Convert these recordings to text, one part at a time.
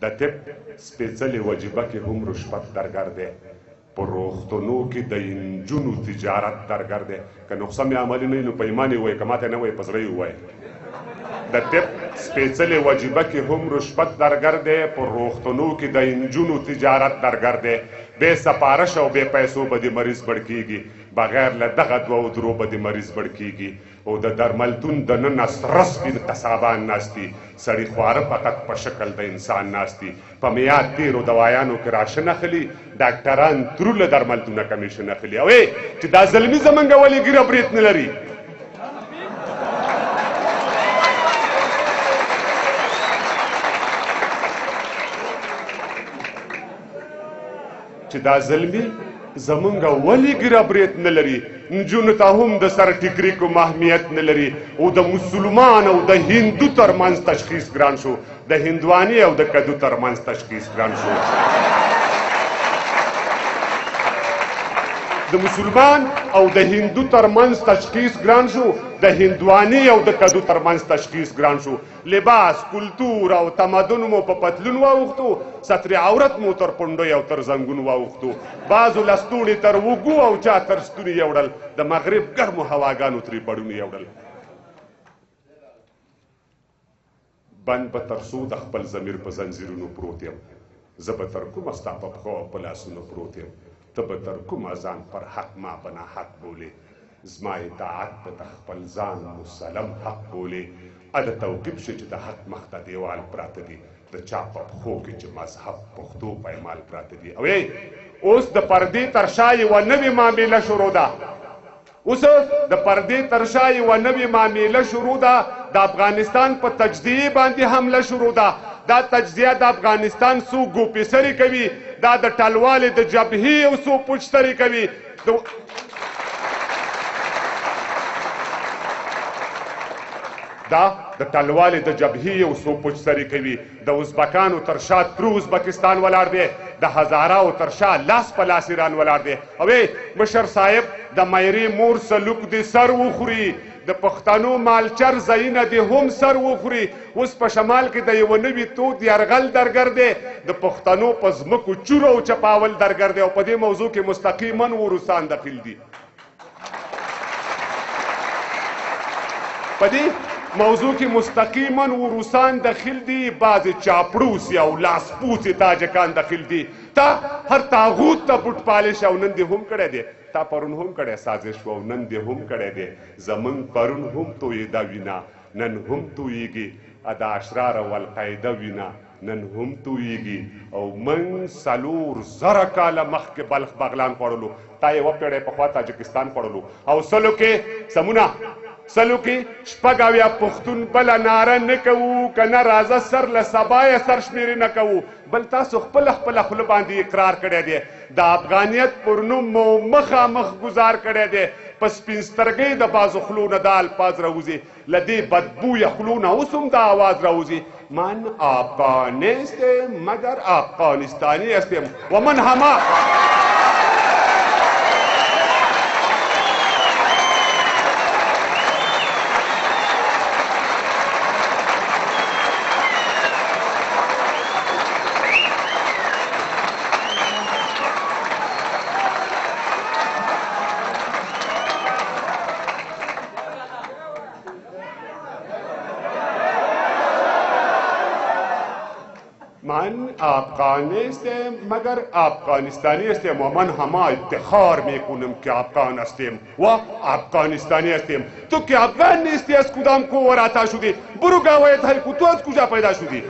د طب سپېڅلې وجیبه کې هم رشوت درګر دی په روغتونو کې د انجونو تجارت درګر دی که نقصه مې عملي نه وي نو په ایمان یې ووایي که ماته نه وایي په زړه یې ووایي د طب سپېڅلې وجیبه کې هم رشوت درګر دی په روغتونو کې د انجونو تجارت درګر دی بې سپارش او بې پیسو به د مریض بړ کېږي بغیر له دغه دوو درو به د مریض بړ کېږي او د درملتون دننه سره سپین قصابان ناست دي سړي خواره فقط په شکل د انسان ناست دي په میاد تېرو دوایانو کې راشن اخلي ډاکټران تروله درملتونه کمیشن اخلي او چې دا زلمي زمونږ ولې ګیره برېت نه لري چې دا زلمي زمونږ ولې ګیره برېت نه لري نجونو ته هم د سر ټیکري کوم اهمیت نه لري او د مسلمان او د هندو ترمنځ تشخیص ګران شو د هندواني او د کدو ترمنځ تشخیص ګران شو د مسلمان او د هندو ترمنځ تشخیص ګران شو د هندواني او د کدو ترمنځ تشخیص ګران شو لباس کلتور او تمدن مو په پتلون واوښتو ستر عورت مو تر پنډو او تر زنګون واوښتو بعضو لستوڼي تر وږو او چا تر ستوني یوړل د مغرب ګرمو هواګانو ترې بړوني یوړل بند به تر څو د خپل ضمیر په زنځیرونو پروت یم زه به تر کومه ستا په پښو او په لاسونو پروت یم ته به تر کومه ځان پر حق ما به ناحق بولې زما اطاعت به د خپل ځان مسلم حق بولې اده توقیب شي چې د حق مخ ته دیوال پراته دي د چا په پښو کې چې مذهب پښتو پایمال پراته دي او اوس د پردې تر شا یوه نوې معامله شروع ده اوس د پردې تر شا یوه نوې معامله شروع ده د افغانستان په تجزیې باندې حمله شروع ده دا تجزیه د افغانستان څو ګوپې کوي دا د ټلوالې د جبهې او څو پوچترې کوي دا د ټلوالې د جبهې او څو پوچترې کوي د ازبکانو تر شا ترو ازبکستان ولاړ دی د هزاراو تر شا لاس په لاس ایران ولاړ دی او مشر صاحب د میرې مور سلوک دې سر وخوري د پښتنو مالچر ځایونه دې هم سر وخوري اوس په شمال کې د یوه نوي تود یرغل درګر دی د پښتنو په ځمکو چور او چپاول درګر دی او په دې موضوع کې مستقیما وروسان دخیل دي په دې موضوع کې مستقیما وروسان دخیل دي بعضې چاپړوسي او لاسپوڅې تاجکان دخیل دي تا هر تاغوت ته بوټ پالش او نن دې هم کړی دی تا پرون هم کړی سازش و او نن دې هم کړی دی زمونږ پرون هم تویېده وینه نن هم تویېږي د اشرار او القاعده وینه نن هم تویېږي او من 4,000 کاله مخکې بلخ بغلان خوړلو تا یوه پیړۍ پخوا تاجکستان خوړلو او سلو کې سمونه سلو کې شپږ اویا پښتون بله ناره نه کوو که نه راځه سر له سبا یې سر شمېرې نه کوو بل تاسو خپله خوله باندې اقرار کړی دی د افغانیت پر نوم مو مخامخ ګزار کړی دی په سپین سترګۍ د بازو خلو نه دا الفاظ راوځي له دې بدبویه خلو نه اوس هم دا آواز راوځي من افغانست مگر افغانستانی هستم و من همه من افغانستم مگر افغانستانی هستم و من همه افتخار میکنم که افغان هستم و افغانستانی هستم تو که افغان نیستی از کدام کوور عطا شدی برو گوایت هلکو تو از کجا پیدا شدی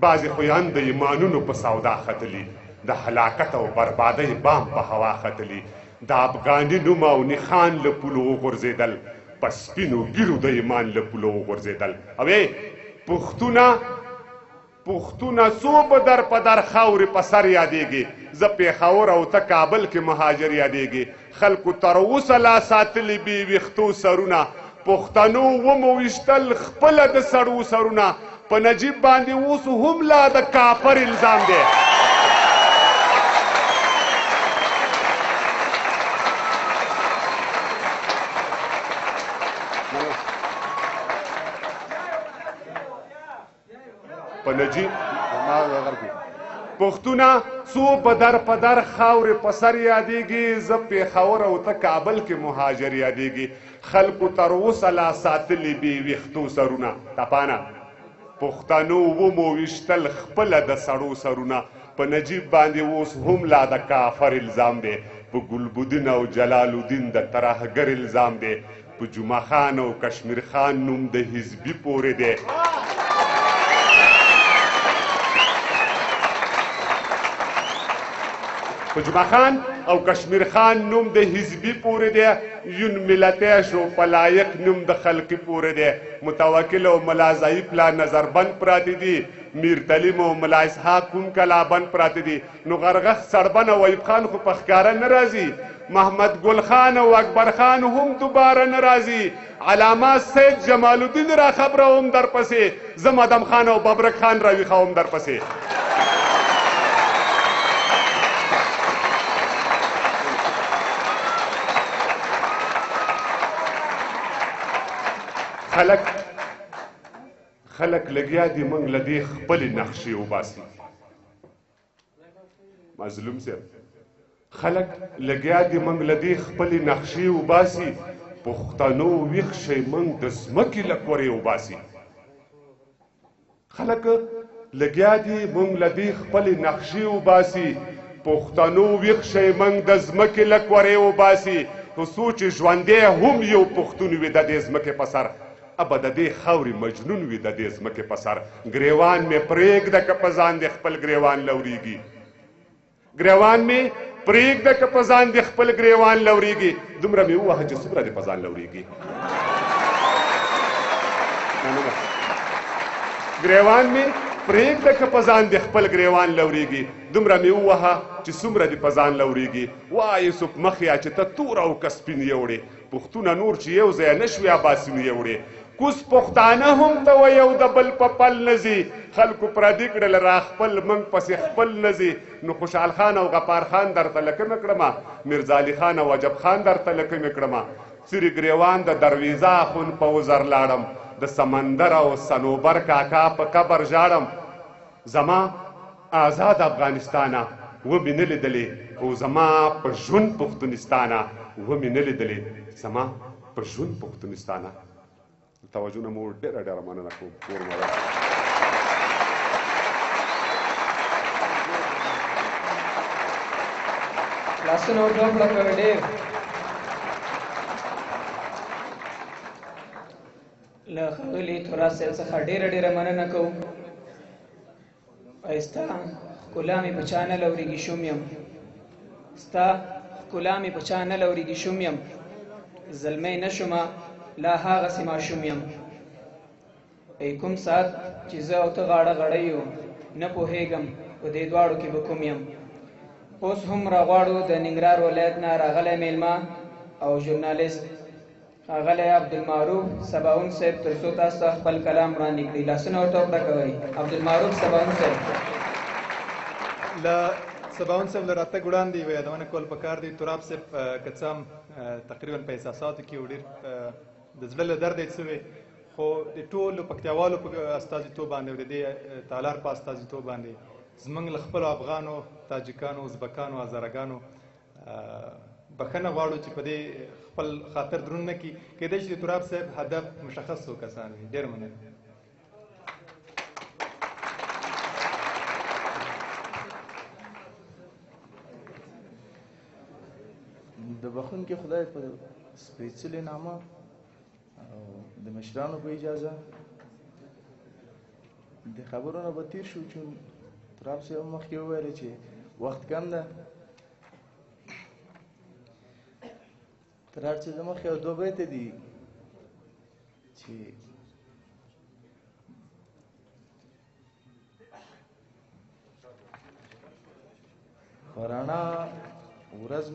بعضی خویان د ایمانونو په سودا ختلی د هلاکت او بربادۍ بام په هوا ختلی د افغاني نوم او نښان له پولو وغورځېدل په سپینو ګیرو د ایمان له پولو وغورځېدل او پښتونه څو به در په در خاورې په سر یادېږي زه پېښور او ته کابل کې مهاجر یادېږي خلکو تر اوسه لا ساتلي بې ویښتو سرونه پښتنو ومو ویشتل خپله د سړو سرونه په نجیب باندې اوس هم لا د کافر الزام دی په نجیب پښتونه څو بدر پدر خاورې په سر یادېږي زه پېښور او ته کابل کې مهاجر یادېږي خلکو تر اوسه لا ساتلي بې ویښتو سرونه تپانه پښتنو ومو ویشتل خپله د سړو سرونه په نجیب باندې اوس هم لا د کافر الزام دی په ګلبدین او جلال الدین د ترهګر الزام دی په جمعه خان او کشمیر خان نوم د حزبي پورې دی په جمعه خان او کشمیر خان نوم د حزبي پورې دی یون ملتی شو په لایق نوم د خلقي پورې دی متوکل او ملا ضعیف لا نظربند پراته دي میر تلیم او ملا اسحاق هم کلابند پراته دي نو غرغښ سړبن او ایوب خان خو په ښکاره نه راځي محمد ګل خان او اکبر خان هم دوباره نه راځي علامه سید جمال الدین را خبره هم درپسې زه مدم خان او ببرک خان راویښه هم درپسې خلک لګیا دي موږ له دې خپلې نقشې وباسي مظلوم صاحب خلک لګیا دي موږ له دې خپلې نقشې وباسي پښتنو ویښ شئ موږ د ځمکې له کورې وباسي خلک لګیا دي موږ له دې خپلې نقشې وباسي پښتنو ویښ شئ موږ د ځمکې له کورې وباسي خو څو چې ژوندی هم یو پښتون وي د دې ځمکې په سر ابه د دې خاورې مجنون وي د دې ځمکې په سر ګریوان مې پرېږده که په ځان دې خپل ګریوان لورېږي ګریوان مې پرېږده که په ځان دې خپل ګریوان لورېږي دومره مې ووهه چې څومره دې په ځان لورېږي ګریوان مې پرېږده که په ځان دې خپل ګریوان لورېږي دومره مې ووهه چې څومره دې په ځان لورېږي وایې یوسف مخیا چې ته تور او که سپین یوړې پښتونه نور چې یو ځای نه شوې اباسین یوړې کوز پښتانه هم ته و یو د بل په پل نه ځي خلکو پردي کړل را خپل موږ پسې خپل نه ځي نو خوشحال خان او غفار خان درته لکمې کړمه میرزا علي خان او عجب خان درته لکمې کړمه څري ګریوان د درویزه خون په وزر لاړم د سمندر او صنوبر کاکا په قبر ژاړم زما آزاد افغانستانه ومې نه لیدلې او زما په ژوند پښتونستانه ومې نه لیدلې زما په ژوند پښتونستانه توجه نه مو ډېره ډېره مننه کوم کور مو لاسونه ورډوبله کوي ډېر له ښاغلي تورات صاحب څخه ډېره ډېره مننه کوو ستا ښکلا مې په چا نه لورېږي شوم یم ستا ښکلا مې په چا نه لورېږي شوم یم زلمی نه شومه لا هغسې ماشوم یم ای کوم ساعت چې زه او ته غاړه غړی یو نه پوهېږم په دې دواړو کې به کوم یم اوس هم راغواړو د ننګرهار ولایت نه راغلی میلمه او ژورنالیست ښاغلی عبدالمعروف سباون صاحب تر څو تاسو ته خپل کلام وړاندې کړي لاسونه ورته وکړه کوئ عبدالمعروف سباون صاحب له سباون صاحب له راتګ وړاندې یوه یادونه کول پکار دي تراب صاحب که څه هم تقریبا په احساساتو کې ډېر د زړه له درده یې څه خو د ټولو پکتیاوالو په استازیتوب باندې او د دې تالار په استازیتوب باندې زموږ له خپلو افغانو تاجکانو ازبکانو هزارګانو بخښنه غواړو چې په دې خپل خاطر دروند نه کړي کېدای شي د تراب صاحب هدف مشخص څو کسان وي ډېر مننه د بخښونکي خدای په سپېڅلې نامه او د مشرانو په اجازه د خبرونه به تیر شو چون تراب صاحب مخکې وویل چې وخت کم ده تر هر څه مخکې یو دوه بیته دي چې په رڼا ورځ